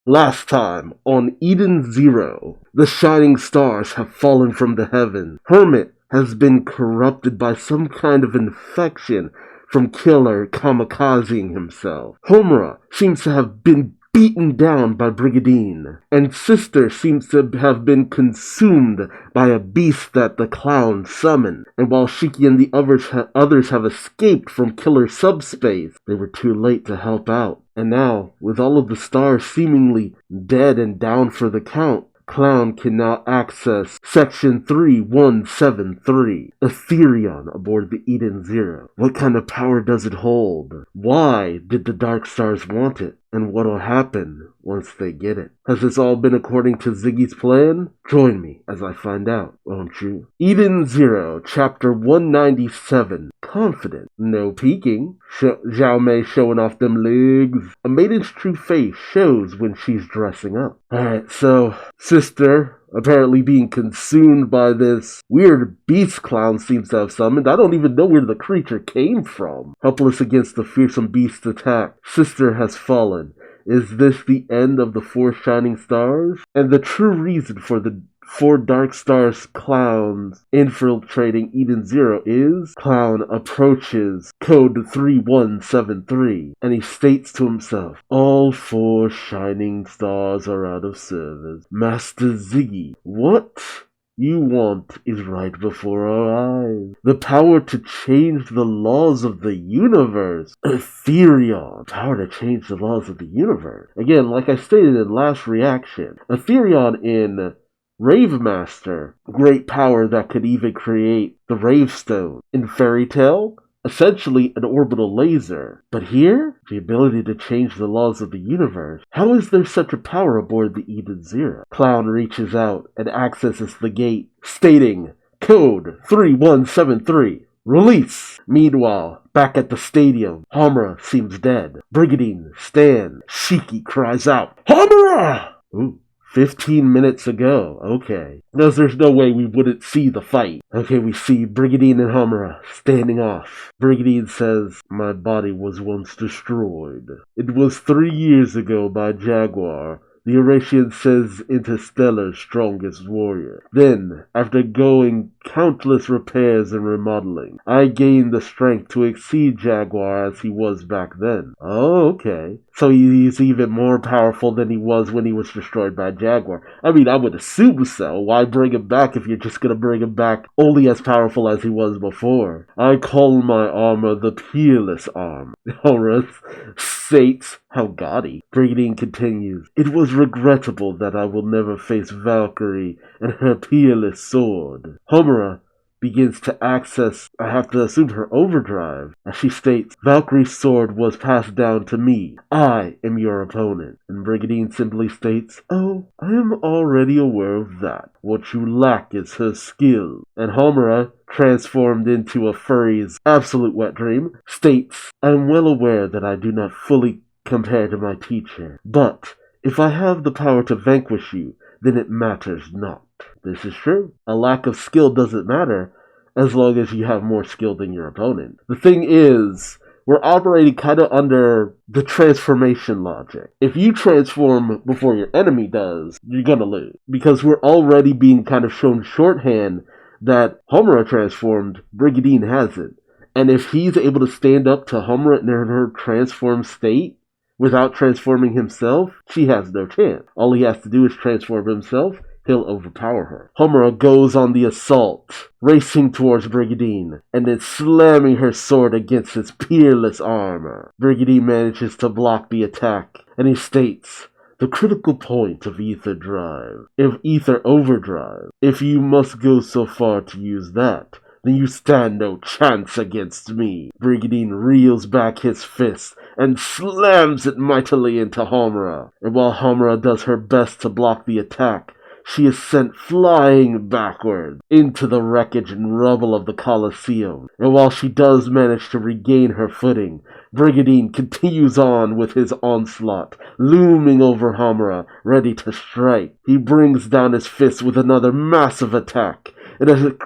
Last time, on Eden Zero, the shining stars have fallen from the heavens. Hermit has been corrupted by some kind of infection from Killer kamikazing himself. Homura seems to have been beaten down by Brigadine, and Sister seems to have been consumed by a beast that the clown summoned. And while Shiki and the others have escaped from Killer subspace, they were too late to help out. And now, with all of the stars seemingly dead and down for the count, Clown can now access Section 3173, Etherion aboard the Eden Zero. What kind of power does it hold? Why did the Dark Stars want it? And what'll happen once they get it? Has this all been according to Ziggy's plan? Join me as I find out, won't you? Eden Zero, Chapter 197, Confident. No peeking. Zhao Mei showing off them legs. A maiden's true face shows when she's dressing up. Alright, so, Sister, apparently being consumed by this weird beast Clown seems to have summoned. I don't even know where the creature came from. Helpless against the fearsome beast's attack, Sister has fallen. Is this the end of the four shining stars? And the true reason for the four Dark Stars Clowns infiltrating Eden Zero is Clown approaches code 3173 and he states to himself, all four shining stars are out of service. Master Ziggy, what you want is right before our eyes. The power to change the laws of the universe. Etherion. Power to change the laws of the universe. Again, like I stated in last reaction, Etherion in Rave Master, great power that could even create the Rave Stone. In Fairy Tail, essentially an orbital laser. But here, the ability to change the laws of the universe. How is there such a power aboard the Eden Zero? Clown reaches out and accesses the gate, stating, code 3173. Release! Meanwhile, back at the stadium, Homura seems dead. Brigadine stands. Shiki cries out, Homura! Ooh. 15 minutes ago. Okay. Because there's no way we wouldn't see the fight. Okay, we see Brigadine and Homura standing off. Brigadine says, my body was once destroyed. It was 3 years ago by Jaguar, the Eurasian says Interstellar's strongest warrior. Then, after going countless repairs and remodeling, I gained the strength to exceed Jaguar as he was back then. Oh, okay. So he's even more powerful than he was when he was destroyed by Jaguar. I mean, I would assume so. Why bring him back if you're just gonna bring him back only as powerful as he was before? I call my armor the Peerless arm. Horus states, how gaudy. Brigadine continues, it was regrettable that I will never face Valkyrie and her Peerless sword. Homura begins to access, I have to assume, her overdrive, as she states, Valkyrie's sword was passed down to me. I am your opponent. And Brigadine simply states, oh, I am already aware of that. What you lack is her skill. And Homura, transformed into a furry's absolute wet dream, states, I am well aware that I do not fully compare to my teacher, but if I have the power to vanquish you, then it matters not. This is true. A lack of skill doesn't matter as long as you have more skill than your opponent. The thing is, we're operating kind of under the transformation logic. If you transform before your enemy does, you're gonna lose. Because we're already being kind of shown shorthand that Homura transformed, Brigadine hasn't. And if he's able to stand up to Homura in her transformed state, without transforming himself, she has no chance. All he has to do is transform himself, he'll overpower her. Homura goes on the assault, racing towards Brigadine, and then slamming her sword against his Peerless armor. Brigadine manages to block the attack, and he states, the critical point of Ether Drive, Ether Overdrive, if you must go so far to use that, then you stand no chance against me. Brigadine reels back his fist and slams it mightily into Homura. And while Homura does her best to block the attack, she is sent flying backward into the wreckage and rubble of the Colosseum. And while she does manage to regain her footing, Brigadine continues on with his onslaught, looming over Homura, ready to strike. He brings down his fist with another massive attack, and as a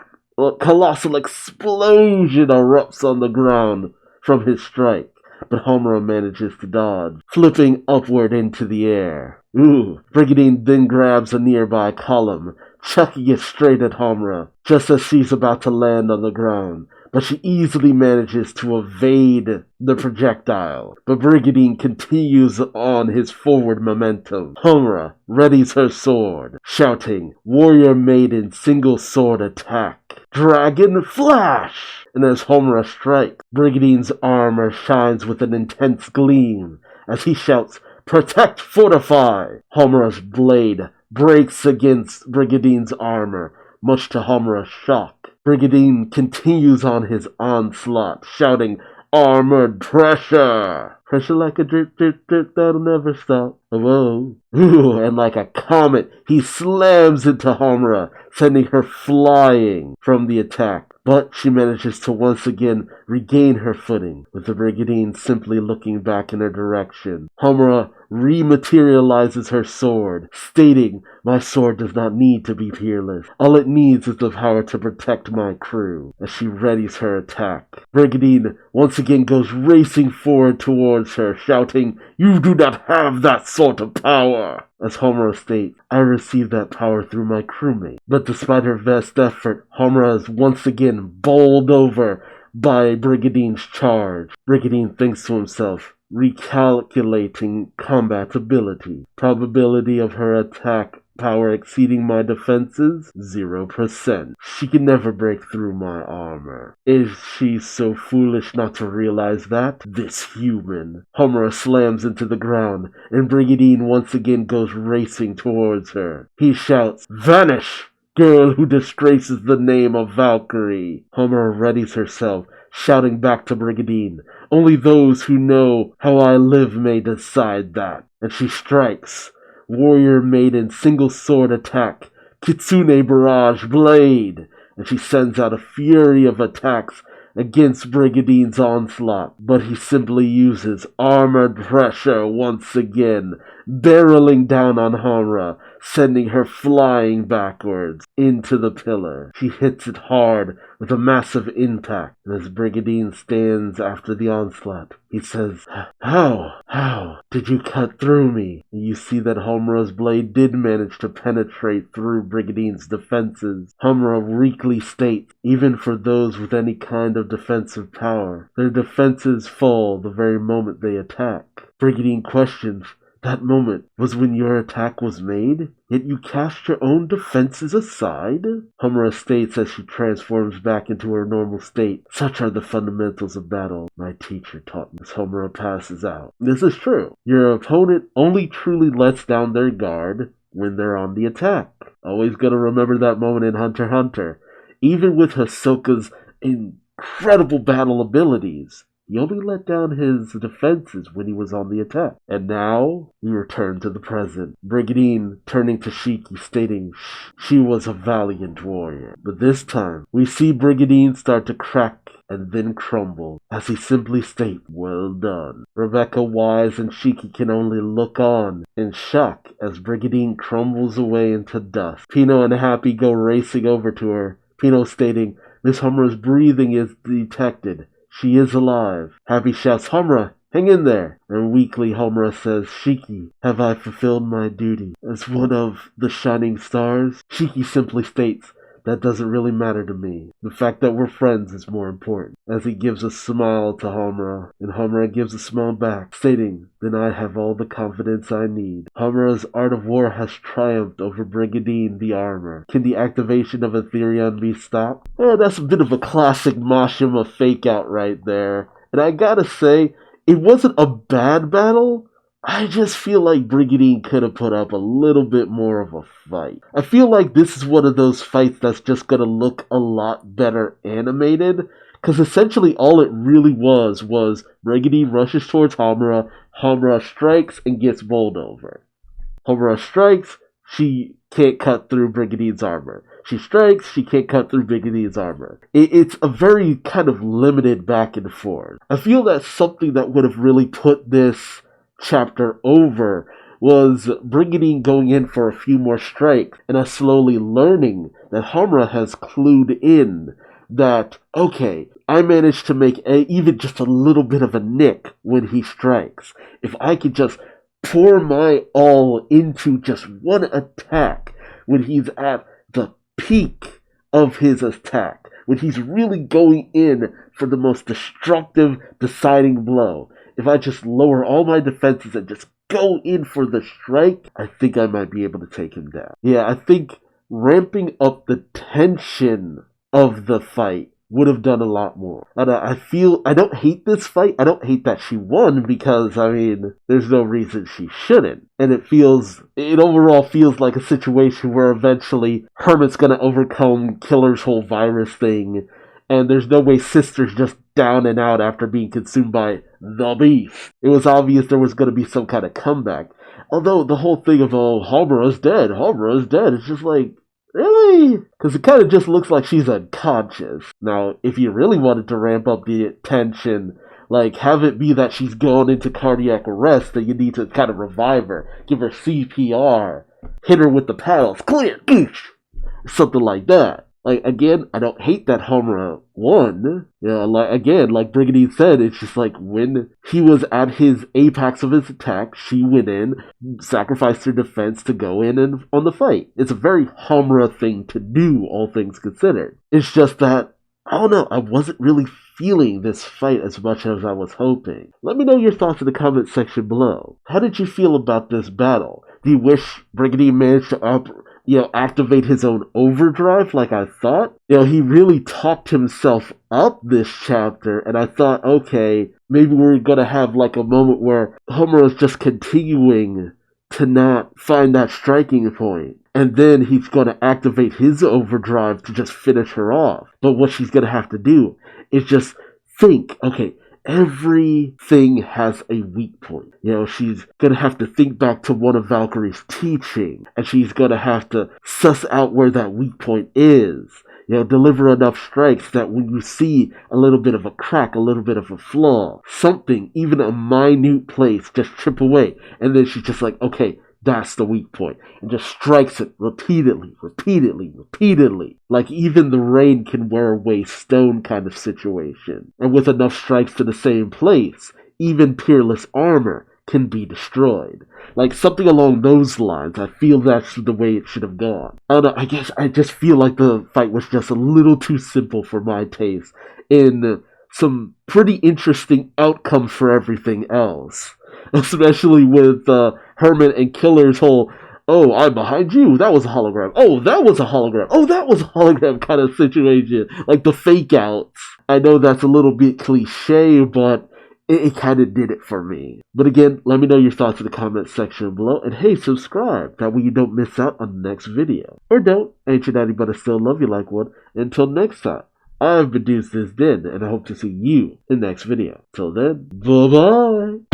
colossal explosion erupts on the ground from his strike, but Homura manages to dodge, flipping upward into the air. Ooh. Brigandine then grabs a nearby column, chucking it straight at Homura, just as she's about to land on the ground. But she easily manages to evade the projectile. But Brigandine continues on his forward momentum. Homura readies her sword, shouting, "Warrior Maiden, single sword attack! Dragon Flash!" And as Homura strikes, Brigandine's armor shines with an intense gleam as he shouts, "Protect, fortify!" Homura's blade breaks against Brigandine's armor, much to Homura's shock. Brigandine continues on his onslaught, shouting, "Armored pressure! Pressure like a drip, drip, drip that'll never stop." Whoa. Ooh, and like a comet, he slams into Homura, sending her flying from the attack. But she manages to once again regain her footing, with the Brigandine simply looking back in her direction. Homura rematerializes her sword, stating, "My sword does not need to be peerless. All it needs is the power to protect my crew," as she readies her attack. Brigandine once again goes racing forward towards her, shouting, "You do not have that sort of power!" As Homura states, "I received that power through my crewmate." But despite her best effort, Homura is once again bowled over by Brigandine's charge. Brigandine thinks to himself, recalculating combat ability. Probability of her attack power exceeding my defenses? 0%. She can never break through my armor. Is she so foolish not to realize that? This human. Homura slams into the ground, and Brigandine once again goes racing towards her. He shouts, "Vanish, girl who disgraces the name of Valkyrie." Homura readies herself, shouting back to Brigandine, "Only those who know how I live may decide that." And she strikes. Warrior Maiden single sword attack, Kitsune Barrage Blade, and she sends out a fury of attacks against Brigandine's onslaught, but he simply uses armored pressure once again, barreling down on Homura, sending her flying backwards into the pillar. She hits it hard with a massive impact, and as Brigandine stands after the onslaught, he says, How did you cut through me?" And you see that Homura's blade did manage to penetrate through Brigandine's defenses. Homura weakly states, even for those with any kind of defensive power, their defenses fall the very moment they attack. Brigandine questions, "That moment was when your attack was made? Yet you cast your own defenses aside?" Homura states as she transforms back into her normal state, "Such are the fundamentals of battle my teacher taught me." As Homura passes out. This is true. Your opponent only truly lets down their guard when they're on the attack. Always gotta remember that moment in Hunter x Hunter. Even with Hisoka's incredible battle abilities, he only let down his defenses when he was on the attack. And now, we return to the present. Brigandine turning to Shiki, stating she was a valiant warrior. But this time, we see Brigandine start to crack and then crumble, as he simply states, "Well done." Rebecca Wise and Shiki can only look on in shock as Brigandine crumbles away into dust. Pino and Happy go racing over to her, Pino stating, "Miss Homura's breathing is detected. She is alive." Happy shouts, "Homura, hang in there." And weakly Homura says, "Shiki, have I fulfilled my duty as one of the shining stars?" Shiki simply states, "That doesn't really matter to me. The fact that we're friends is more important." As he gives a smile to Homura, and Homura gives a smile back, stating, "Then I have all the confidence I need." Homura's art of war has triumphed over Brigandine the armor. Can the activation of Aetherion be stopped? That's a bit of a classic Mashima fake-out right there. And I gotta say, it wasn't a bad battle. I just feel like Brigandine could have put up a little bit more of a fight. I feel like this is one of those fights that's just gonna look a lot better animated, because essentially all it really was Brigandine rushes towards Homura, Homura strikes and gets bowled over. Homura strikes, she can't cut through Brigandine's armor. She strikes, she can't cut through Brigandine's armor. It's a very kind of limited back and forth. I feel that's something that would have really put this chapter over was Brigandine going in for a few more strikes and us slowly learning that Homura has clued in that, okay, I managed to make even just a little bit of a nick when he strikes. If I could just pour my all into just one attack when he's at the peak of his attack, when he's really going in for the most destructive, deciding blow. If I just lower all my defenses and just go in for the strike, I think I might be able to take him down. Yeah, I think ramping up the tension of the fight would have done a lot more. And I don't hate this fight. I don't hate that she won because, I mean, there's no reason she shouldn't. And it overall feels like a situation where eventually Hermit's gonna overcome Killer's whole virus thing, and there's no way Sister's just down and out after being consumed by the beast. It was obvious there was gonna be some kind of comeback. Although the whole thing of, oh, Homura's dead, it's just like, really? Because it kind of just looks like she's unconscious. Now, if you really wanted to ramp up the tension, like, have it be that she's gone into cardiac arrest, that you need to kind of revive her, give her CPR, hit her with the paddles, clear, something like that. Like, again, I don't hate that Homura won. You know, like Brigadier said, it's just like when he was at his apex of his attack, she went in, sacrificed her defense to go in and on the fight. It's a very Homura thing to do, all things considered. It's just that, I don't know, I wasn't really feeling this fight as much as I was hoping. Let me know your thoughts in the comment section below. How did you feel about this battle? Do you wish Brigadier managed to activate his own overdrive like I thought? He really talked himself up this chapter, and I thought, okay, maybe we're gonna have like a moment where Homer is just continuing to not find that striking point, and then he's gonna activate his overdrive to just finish her off. But what she's gonna have to do is just think, okay, everything has a weak point. She's gonna have to think back to one of Valkyrie's teaching, and she's gonna have to suss out where that weak point is. Deliver enough strikes that when you see a little bit of a crack, a little bit of a flaw, something, even a minute place, just chip away. And then she's just like, okay, that's the weak point. And just strikes it repeatedly. Like even the rain can wear away stone kind of situation. And with enough strikes to the same place, even Peerless armor can be destroyed. Like something along those lines. I feel that's the way it should have gone. I don't know, I guess I just feel like the fight was just a little too simple for my taste. In some pretty interesting outcomes for everything else. Especially with Hermit and Killer's whole, oh, I'm behind you, that was a hologram. Oh, that was a hologram. Oh, that was a hologram kind of situation. Like the fake outs. I know that's a little bit cliche, but it kind of did it for me. But again, let me know your thoughts in the comment section below. And hey, subscribe. That way you don't miss out on the next video. Or don't. Ain't you daddy, but I still love you like one. Until next time, I've been Duuz-Diz-Din, and I hope to see you in the next video. Till then, bye-bye.